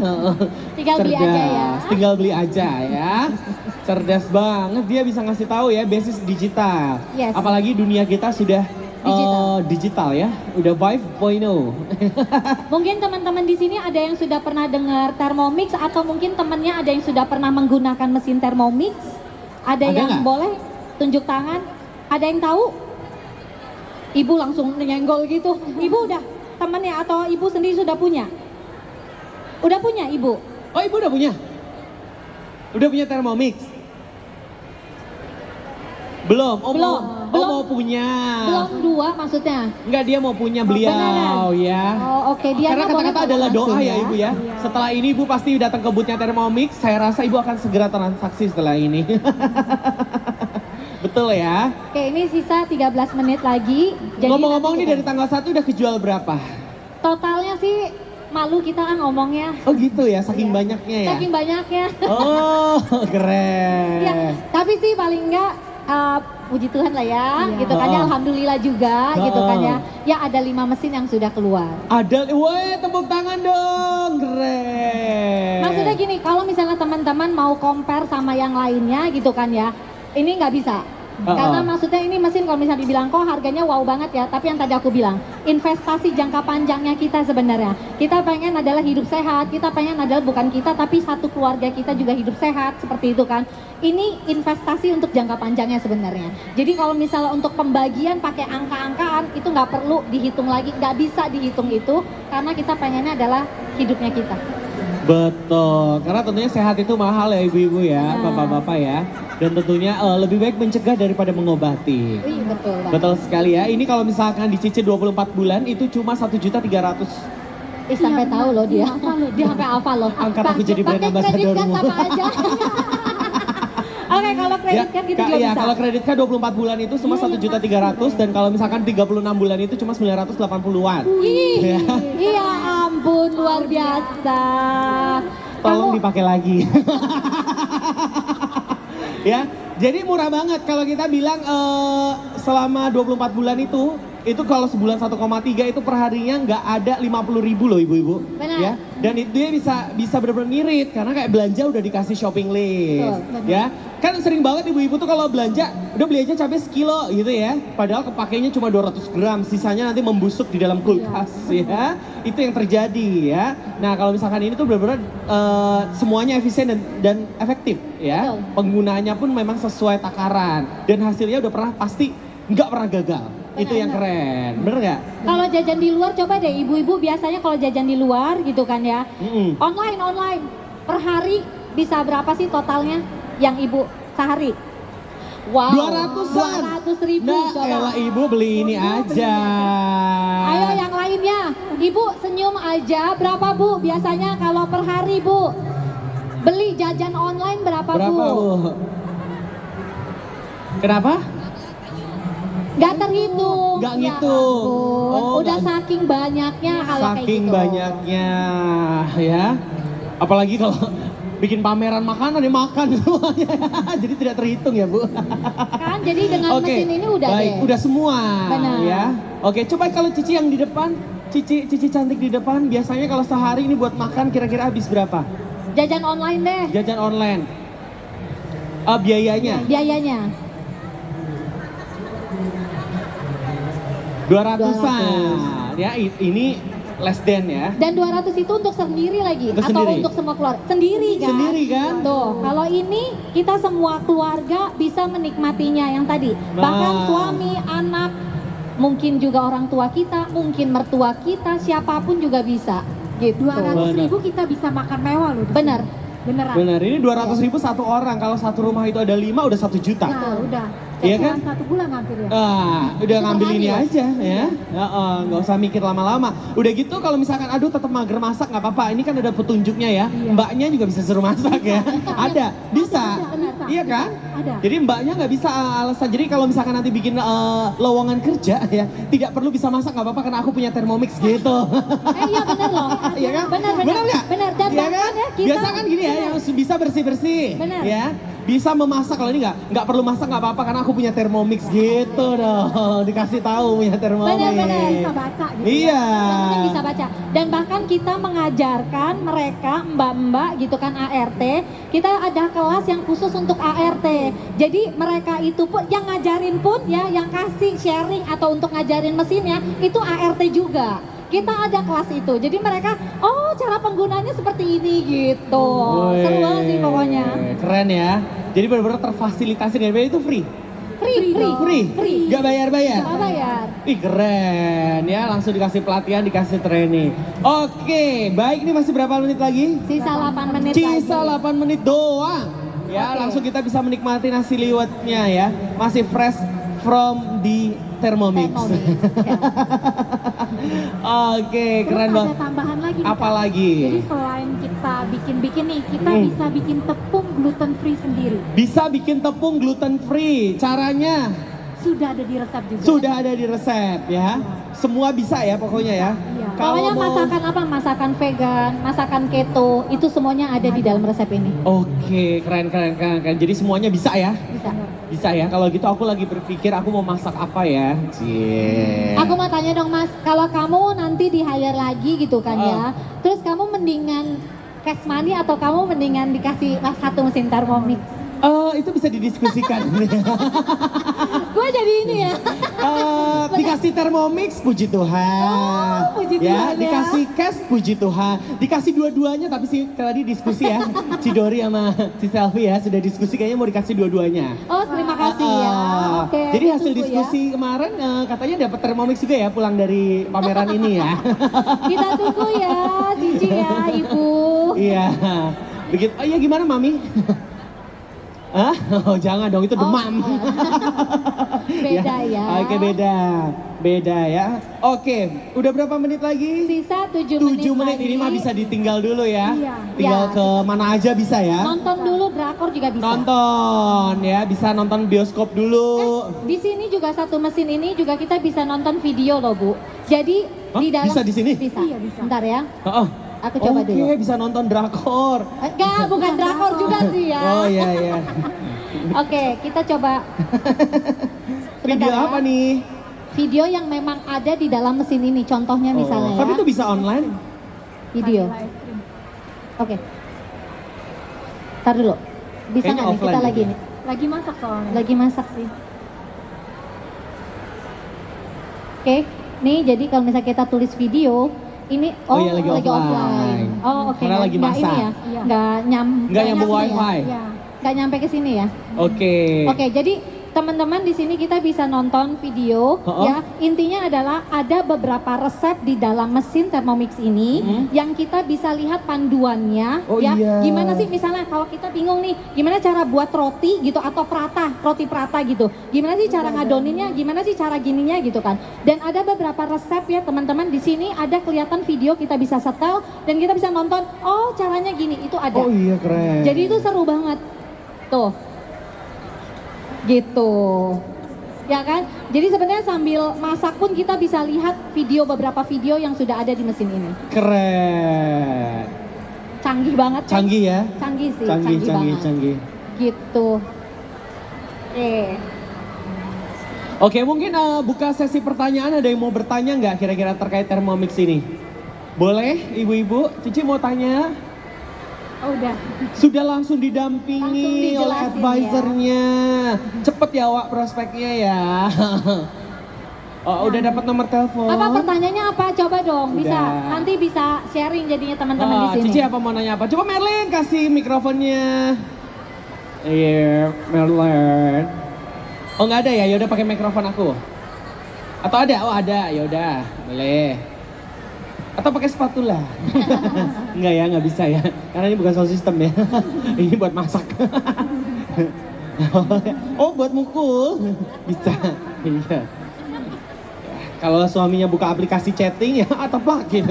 C: Tinggal beli aja ya.
A: Cerdas, tinggal beli aja ya. Cerdas banget, dia bisa ngasih tahu ya, basis digital.
C: Yes.
A: Apalagi dunia kita sudah digital ya, udah 5.0.
C: Mungkin teman-teman di sini ada yang sudah pernah dengar Thermomix, atau mungkin temannya ada yang sudah pernah menggunakan mesin Thermomix. Ada yang
A: nggak?
C: boleh tunjuk tangan? Ada yang tahu? Ibu langsung nyenggol gitu. Ibu udah temannya atau ibu sendiri sudah punya? Udah punya ibu?
A: Oh ibu udah punya? Udah punya Thermomix? Belum,
C: Belum, belum.
A: mau punya.
C: Belum dua maksudnya?
A: Enggak, dia mau punya beliau
C: beneran?
A: ya.
C: Oh oke, dia
A: Karena kata-kata adalah doa ya ibu ya.
B: Iya.
A: Setelah ini ibu pasti datang ke boothnya Thermomix, saya rasa ibu akan segera transaksi setelah ini. Betul ya?
C: Oke, ini sisa 13 menit lagi. Jadi
A: Ngomong-ngomong
C: nanti
A: nih dari tanggal 1 udah kejual berapa?
C: totalnya sih malu kita ngomongnya.
A: Oh gitu ya, saking
C: Iya.
A: banyaknya ya?
C: Saking banyaknya.
A: Oh keren.
C: Ya, tapi sih paling enggak puji Tuhan lah ya,
B: Iya.
C: gitu kan ya,
A: Oh.
C: alhamdulillah juga, gitu kan ya.
A: Oh.
C: Ya ada 5 mesin yang sudah keluar.
A: Ada, weh tepuk tangan dong, keren.
C: Maksudnya gini, kalau misalnya teman-teman mau compare sama yang lainnya gitu kan ya, ini nggak bisa. Karena maksudnya ini mesin kalau misalnya dibilang kok harganya wow banget ya, tapi yang tadi aku bilang, investasi jangka panjangnya kita sebenarnya. Kita pengen adalah hidup sehat, kita pengen adalah bukan kita tapi satu keluarga kita juga hidup sehat, seperti itu kan. Ini investasi untuk jangka panjangnya sebenarnya. Jadi kalau misalnya untuk pembagian pakai angka-angkaan itu nggak perlu dihitung lagi, nggak bisa dihitung itu, karena kita pengennya adalah hidupnya kita.
A: Betul, karena tentunya sehat itu mahal ya ibu-ibu ya,
C: Nah.
A: bapak-bapak ya. Dan tentunya lebih baik mencegah daripada mengobati.
C: Iya betul Bang.
A: Betul sekali ya, ini kalau misalkan dicicil 24 bulan itu cuma 1.300.000.
C: Sampai
B: Iya,
C: tahu loh dia.
B: iya, hafal loh
C: Dia sampai hafal loh.
A: Angkat aku jadi brand
C: Pakai kredit
A: ambassadormu.
C: card apa aja. Oke, kalau kredit card gitu juga
A: iya,
C: bisa.
A: kalau kredit card 24 bulan itu cuma
B: Iya,
A: 1.300.000 dan kalau misalkan 36 bulan itu cuma 980-an.
C: Ih,
A: Ya.
C: iya ampun luar biasa.
A: Tolong
C: Kamu-
A: dipakai lagi. Ya, jadi murah banget kalau kita bilang selama 24 bulan itu kalau sebulan 1,3 itu perharinya nggak ada 50.000 loh ibu-ibu.
C: Benar.
A: Ya, dan itu dia bisa benar-benar ngirit karena kayak belanja udah dikasih shopping list.
C: Betul,
A: Ya, Kan sering banget ibu-ibu tuh kalau belanja, udah beli aja cabai sekilo gitu ya. Padahal kepakainya cuma 200 gram, sisanya nanti membusuk di dalam kulkas ya. Itu yang terjadi ya. Nah kalau misalkan ini tuh benar-benar semuanya efisien dan efektif ya.
C: Betul.
A: Penggunaannya pun memang sesuai takaran. Dan hasilnya udah pernah pasti nggak pernah gagal. Itu yang keren, bener nggak?
C: Kalau jajan di luar coba deh ibu-ibu biasanya kalau jajan di luar gitu kan ya. Online per hari bisa berapa sih totalnya yang ibu sehari? Wow.
A: 200-an.
C: 200.000
A: Nah,
C: coba.
A: elah ibu beli ini aja.
C: Ayo yang lainnya, ibu senyum aja. Berapa bu? Biasanya kalau per hari bu beli jajan online berapa
A: Berapa
C: bu?
A: bu? Kenapa?
C: Gak terhitung.
A: Nggak
C: Ya
A: ngitung.
C: ampun.
A: Oh,
C: Udah
A: nggak-
C: saking banyaknya kalau kayak
A: Saking
C: gitu.
A: banyaknya ya. Apalagi kalau bikin pameran makanan ya makan semuanya. Jadi tidak terhitung ya bu.
C: Kan jadi dengan
A: Oke,
C: mesin ini udah
A: baik,
C: deh.
A: udah semua
C: Benar.
A: ya. Oke, coba kalau Cici yang di depan, Cici cantik di depan, biasanya kalau sehari ini buat makan kira-kira habis berapa?
C: Jajan online deh
A: Jajan online. Biayanya
C: biayanya.
A: 200-an. Ya, ini less than ya.
C: Dan 200 itu untuk sendiri lagi
A: Untuk
C: atau
A: sendiri.
C: untuk semua keluarga? Sendiri kan?
A: Sendiri kan?
C: Tuh, kalau ini kita semua keluarga bisa menikmatinya yang tadi. Bahkan
A: Nah.
C: suami, anak, mungkin juga orang tua kita, mungkin mertua kita, siapapun juga bisa. Gitu.
B: 200.000 kita bisa makan mewah loh. di sini.
C: Bener.
B: Beneran.
A: Benar, ini 200.000 satu orang. Kalau satu rumah itu ada 5 udah 1 juta.
B: Nah, udah.
A: Iya
B: Jajan
A: kan?
B: 1 bulan hampir ya.
A: Udah
C: Itu
A: ngambil
C: per
A: ini
C: hari
A: aja ya. Nggak usah mikir lama-lama. Udah gitu kalau misalkan aduh tetap mager masak nggak apa-apa. Ini kan ada petunjuknya ya.
B: Iya.
A: Mbaknya juga bisa suruh masak ya. Ada, bisa.
B: Bisa.
A: Iya kan?
B: Ada.
A: Jadi mbaknya nggak bisa alasan. Jadi kalau misalkan nanti bikin lowongan kerja ya, tidak perlu bisa masak nggak apa-apa karena aku punya Thermomix gitu.
C: Iya bener loh.
A: Iya kan?
C: Bener.
A: nggak?
C: Bener. Dan
A: Iya
C: bahkan
A: kan?
C: ya kita.
A: Biasa kan gini ya, yang bisa bersih-bersih.
C: Bener.
A: Ya. Bisa memasak, kalau ini nggak perlu masak nggak apa-apa karena aku punya Thermomix gitu dong. Dikasih tahu punya Thermomix.
C: Bener.
B: Bisa baca gitu.
A: Iya.
C: Yang penting bisa baca. Dan bahkan kita mengajarkan mereka mbak-mbak gitu kan ART, kita ada kelas yang khusus untuk ART. Jadi mereka itu pun yang ngajarin pun ya, yang kasih sharing atau untuk ngajarin mesinnya itu ART juga. Kita ada kelas itu. Jadi mereka, oh cara penggunanya seperti ini gitu. Seru banget sih pokoknya.
A: Keren ya. Jadi benar-benar terfasilitasi dengan biaya itu free.
C: Free.
A: Gak bayar-bayar.
C: Nggak bayar.
A: Ih keren ya, langsung dikasih pelatihan, dikasih training. Oke, baik, ini masih berapa menit lagi?
C: Sisa 8 menit
A: Sisa
C: lagi.
A: 8 menit doang. Ya,
C: Oke.
A: langsung kita bisa menikmati nasi liwetnya ya. Masih fresh from the Thermomix.
C: Thermomix, ya.
A: Oke,
B: Terus
A: keren
B: ada
A: banget.
B: tambahan lagi. nih,
A: Apa
B: Kak.
A: lagi?
B: Jadi selain kita bikin-bikin nih, kita
A: Hmm.
B: bisa bikin tepung gluten free sendiri.
A: Bisa bikin tepung gluten free. Caranya
B: Sudah ada di resep juga.
A: sudah ada di resep ya. Semua bisa ya pokoknya ya.
B: Iya.
C: Pokoknya
A: mau-
C: masakan apa? Masakan vegan, masakan keto, itu semuanya ada di dalam resep ini.
A: Oke, keren. Jadi semuanya bisa ya.
C: Bisa.
A: Bisa ya. Kalau gitu aku lagi berpikir aku mau masak apa ya. Cie.
C: Aku mau tanya dong Mas, kalau kamu nanti di hire lagi gitu kan ya, terus kamu mendingan cash money atau kamu mendingan dikasih satu mesin Thermomix?
A: Itu bisa didiskusikan.
C: Gue jadi ini ya.
A: Dikasih Thermomix, puji Tuhan.
C: Oh, puji
A: ya,
C: Tuhan ya.
A: dikasih cash, puji Tuhan. Dikasih dua-duanya, tapi sih tadi diskusi ya. Cidori sama si Selfie ya, sudah diskusi kayaknya mau dikasih dua-duanya.
C: Oh terima kasih ya. Oke.
A: Jadi hasil
C: ditunggu ya.
A: diskusi kemarin katanya dapat Thermomix juga ya pulang dari pameran ini ya.
C: Kita tunggu ya, Cici ya, Ibu.
A: Iya. Begitu. Oh iya gimana Mami? Hah? Oh jangan dong, itu demam.
C: Beda ya.
A: Oke beda ya. Oke, udah berapa menit lagi?
C: Sisa 7
A: 7 menit
C: lagi.
A: ini mah bisa ditinggal dulu ya.
B: Iya.
A: Tinggal
C: Ya.
A: ke mana aja bisa ya.
C: Nonton dulu drakor juga bisa.
A: Nonton ya, bisa nonton bioskop dulu.
C: Di sini juga satu mesin ini juga kita bisa nonton video loh Bu. Jadi
A: Hah?
C: di dalam
A: Bisa di sini?
C: Bisa.
B: Iya, bisa.
C: Bentar ya.
A: Heeh.
C: Aku coba
A: Oke,
C: dulu.
A: bisa nonton drakor.
C: Enggak, bukan drakor juga sih ya.
A: Oh iya.
C: Oke, kita coba.
A: Video
C: Sebentar ya.
A: apa nih?
C: Video yang memang ada di dalam mesin ini. Contohnya misalnya ya.
A: Tapi itu bisa online.
C: Video.
B: Live stream.
C: Oke. Ntar dulu. Bisa
A: Kayaknya
C: nggak nih kita
A: offline
C: lagi
A: deh.
C: nih?
B: Lagi masak soalnya.
C: Lagi masak sih. Oke, nih jadi kalau misalnya kita tulis video, ini
A: iya, lagi offline.
C: Oh oke.
A: Karena lagi
C: Nggak ini
A: masak.
C: ya,
B: Iya.
C: nggak
A: Nggak nyambung
C: sini ya?
A: wifi.
B: Iya.
C: Nggak nyampe ke sini ya?
A: Oke.
C: Oke, jadi teman-teman di sini kita bisa nonton video ya. Intinya adalah ada beberapa resep di dalam mesin Thermomix ini yang kita bisa lihat panduannya
A: Oh,
C: ya.
A: iya.
C: Gimana sih misalnya kalau kita bingung nih, gimana cara buat roti gitu atau roti prata gitu. Gimana sih cara ngadoninnya, gimana sih cara gininya gitu kan. Dan ada beberapa resep ya teman-teman di sini ada kelihatan video kita bisa setel dan kita bisa nonton, oh caranya gini, itu ada.
A: Oh iya, keren.
C: Jadi itu seru banget. Tuh. Gitu. Ya kan? Jadi sebenarnya sambil masak pun kita bisa lihat beberapa video yang sudah ada di mesin ini.
A: Keren.
C: Canggih banget kan?
A: Canggih ya?
C: Canggih sih,
A: Canggih,
C: banget.
A: canggih.
C: Gitu.
A: Oke, mungkin buka sesi pertanyaan. Ada yang mau bertanya nggak kira-kira terkait Thermomix ini? Boleh, ibu-ibu? Cici mau tanya?
B: Oh, udah.
A: Sudah langsung
C: Langsung
A: didampingi oleh
C: dijelasin
A: advisernya. Cepet ya Wak prospeknya ya. Oh, udah dapat nomor telepon.
C: Apa pertanyaannya apa? Coba dong, bisa.
A: Udah.
C: Nanti bisa sharing jadinya teman-teman di sini.
A: Cici apa mau nanya apa? Coba Merlin kasih mikrofonnya. Iya, Merlin. Oh nggak ada ya? Yaudah pakai mikrofon aku. Atau ada? Oh ada. Yaudah, boleh. Atau pakai spatula? Enggak ya, nggak bisa ya. Karena ini bukan sound system ya. Ini buat masak. Oh buat mukul? Bisa. Iya. Kalau suaminya buka aplikasi chatting ya atau plugin.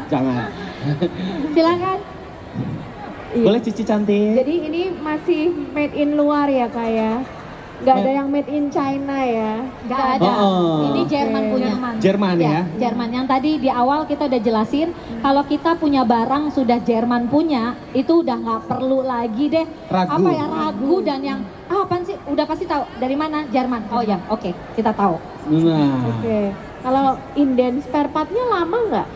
A: Jangan.
C: Silakan.
A: Boleh Cici cantik?
D: Jadi ini masih made in luar ya Kak ya? Nggak ada yang made in China ya?
C: Nggak ada.
A: Oh.
C: Ini Jerman
B: Oke,
C: punya.
A: Jerman ya?
C: Jerman. Yang tadi di awal kita udah jelasin, kalau kita punya barang sudah Jerman punya, itu udah nggak perlu lagi deh
A: Ragu.
C: apa ya ragu dan yang apaan sih? Udah pasti tahu dari mana Jerman. Oh ya, oke, kita tahu.
A: Nah.
D: Oke. Kalau inden spare partnya lama nggak?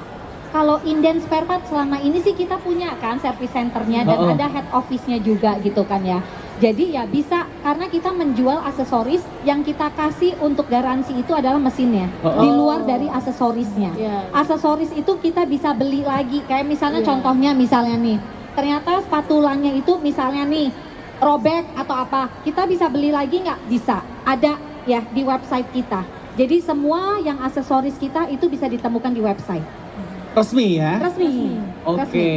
C: Kalau inden spare part selama ini sih kita punya kan service centernya dan
A: Oh.
C: ada head office-nya juga gitu kan ya. Jadi ya bisa karena kita menjual aksesoris yang kita kasih untuk garansi itu adalah mesinnya
A: Oh.
C: di luar dari aksesorisnya.
D: Iya.
C: Aksesoris itu kita bisa beli lagi kayak misalnya
D: Iya.
C: contohnya misalnya nih ternyata spatulanya itu misalnya nih robek atau apa kita bisa beli lagi nggak bisa ada ya di website kita. Jadi semua yang aksesoris kita itu bisa ditemukan di website.
A: Resmi ya?
C: Resmi.
A: Oke.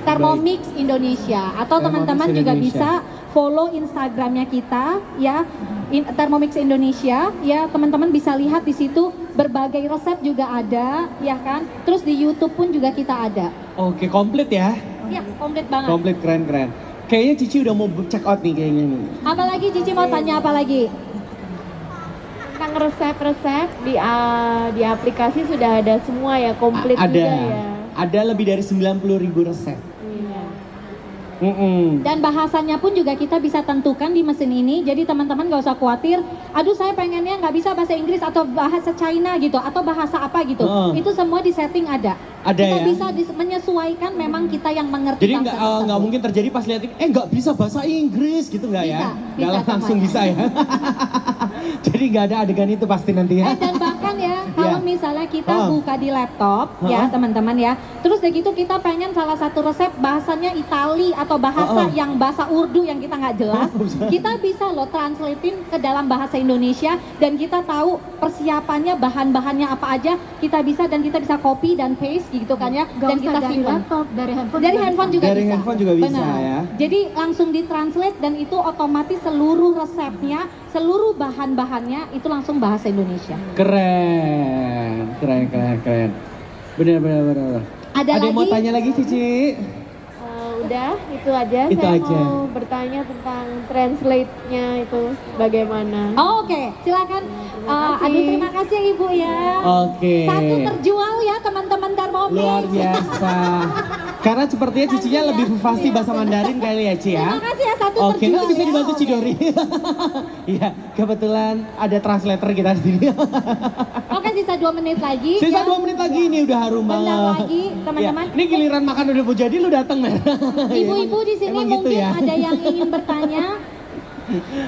C: Thermomix Indonesia atau
A: Thermomix
C: teman-teman juga
A: Indonesia.
C: bisa follow Instagramnya kita ya Thermomix Indonesia ya teman-teman bisa lihat di situ berbagai resep juga ada ya kan terus di YouTube pun juga kita ada
A: Oke, komplit ya?
C: ya komplit banget.
A: Komplit, keren. Kayaknya Cici udah mau check out nih kayaknya nih.
C: Apalagi Cici mau tanya apa lagi?
D: Tentang resep-resep di aplikasi sudah ada semua ya, komplit
A: Ada.
D: juga ya.
A: Ada lebih dari 90.000 resep.
D: Iya.
C: Dan bahasanya pun juga kita bisa tentukan di mesin ini. Jadi teman-teman gak usah khawatir. Aduh saya pengennya nggak bisa bahasa Inggris atau bahasa China gitu atau bahasa apa gitu. Itu semua di setting ada.
A: Ada
C: kita
A: ya?
C: bisa menyesuaikan memang kita yang mengerti.
A: Jadi
C: bangsa tersebut.
A: nggak mungkin terjadi pas lihat nggak bisa bahasa Inggris gitu nggak ya?
C: Bisa
A: Nggak langsung
C: semuanya.
A: bisa ya. Jadi nggak ada adegan itu pasti nanti ya.
C: Dan bahkan ya kalau
A: Ya.
C: misalnya kita buka di laptop ya teman-teman ya. Terus dari gitu kita pengen salah satu resep bahasanya Itali atau bahasa yang bahasa Urdu yang kita nggak jelas. Kita bisa loh translatein ke dalam bahasa Indonesia dan kita tahu persiapannya bahan-bahannya apa aja kita bisa dan kita bisa copy dan paste gitu kan ya.
B: Gak
C: Dan
B: usah
C: kita
B: dari
C: simpan.
B: laptop, dari handphone.
C: Dari
B: juga
C: handphone
B: bisa.
C: juga
A: Dari
C: bisa.
A: handphone juga bisa,
C: Benar.
A: ya.
C: Jadi langsung ditranslate dan itu otomatis seluruh resepnya, seluruh bahan-bahannya itu langsung bahasa Indonesia.
A: Keren. Bener.
C: Ada
A: yang mau
C: lagi?
A: tanya lagi Cici?
D: Udah, itu aja.
A: Itu
D: Saya
A: aja.
D: mau bertanya tentang translate-nya itu bagaimana.
C: Oh, oke, silakan.
D: kasih.
C: Aduh terima kasih ya Ibu ya.
A: Oke.
C: Satu terjual ya teman-teman Thermomix.
A: Luar biasa. Karena sepertinya Cicinya lebih fasih bahasa Mandarin kali ya Ci ya.
C: Terima kasih ya satu
A: Oke,
C: terjual
A: nanti bisa
C: ya.
A: dibantu
C: Oke.
A: Cidori. Iya, kebetulan ada translator kita di sini.
C: Oke, sisa 2 menit lagi.
A: Sisa
C: ya.
A: 2 menit lagi ini udah harum
C: Bentar
A: banget.
C: lagi, teman-teman.
A: Ya, ini giliran makan udah mau jadi lu dateng Mer.
C: Ibu-ibu di sini
A: Emang gitu
C: mungkin
A: ya?
C: ada yang ingin bertanya.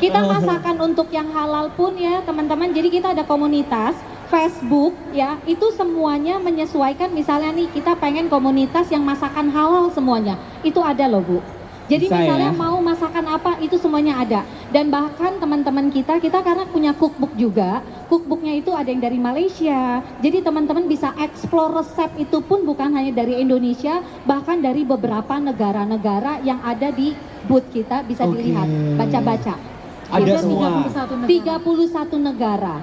C: Kita masakan untuk yang halal pun ya teman-teman. Jadi kita ada komunitas Facebook ya, itu semuanya menyesuaikan. Misalnya nih kita pengen komunitas yang masakan halal semuanya, itu ada loh Bu. Jadi
A: Bisa,
C: misalnya
A: ya?
C: mau masakan apa itu semuanya ada. Dan bahkan teman-teman kita karena punya cookbook juga, cookbooknya itu ada yang dari Malaysia. Jadi teman-teman bisa explore resep itu pun bukan hanya dari Indonesia, bahkan dari beberapa negara-negara yang ada di booth kita bisa
A: Oke.
C: dilihat, baca-baca.
A: Ada
C: Itu
A: semua.
C: 31 negara.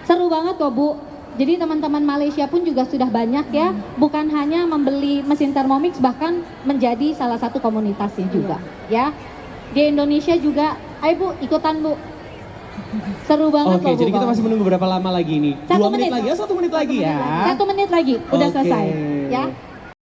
C: Seru banget kok Bu. Jadi teman-teman Malaysia pun juga sudah banyak ya, bukan hanya membeli mesin Thermomix, bahkan menjadi salah satu komunitasnya juga ya. Di Indonesia juga, ayo Bu ikutan Bu. Seru banget
A: Oke,
C: loh Bu.
A: jadi kita masih menunggu berapa lama lagi nih?
C: 1
A: 2 menit
C: menit.
A: lagi ya, 1 menit lagi ya.
C: 1 menit lagi, udah
A: Oke.
C: selesai ya.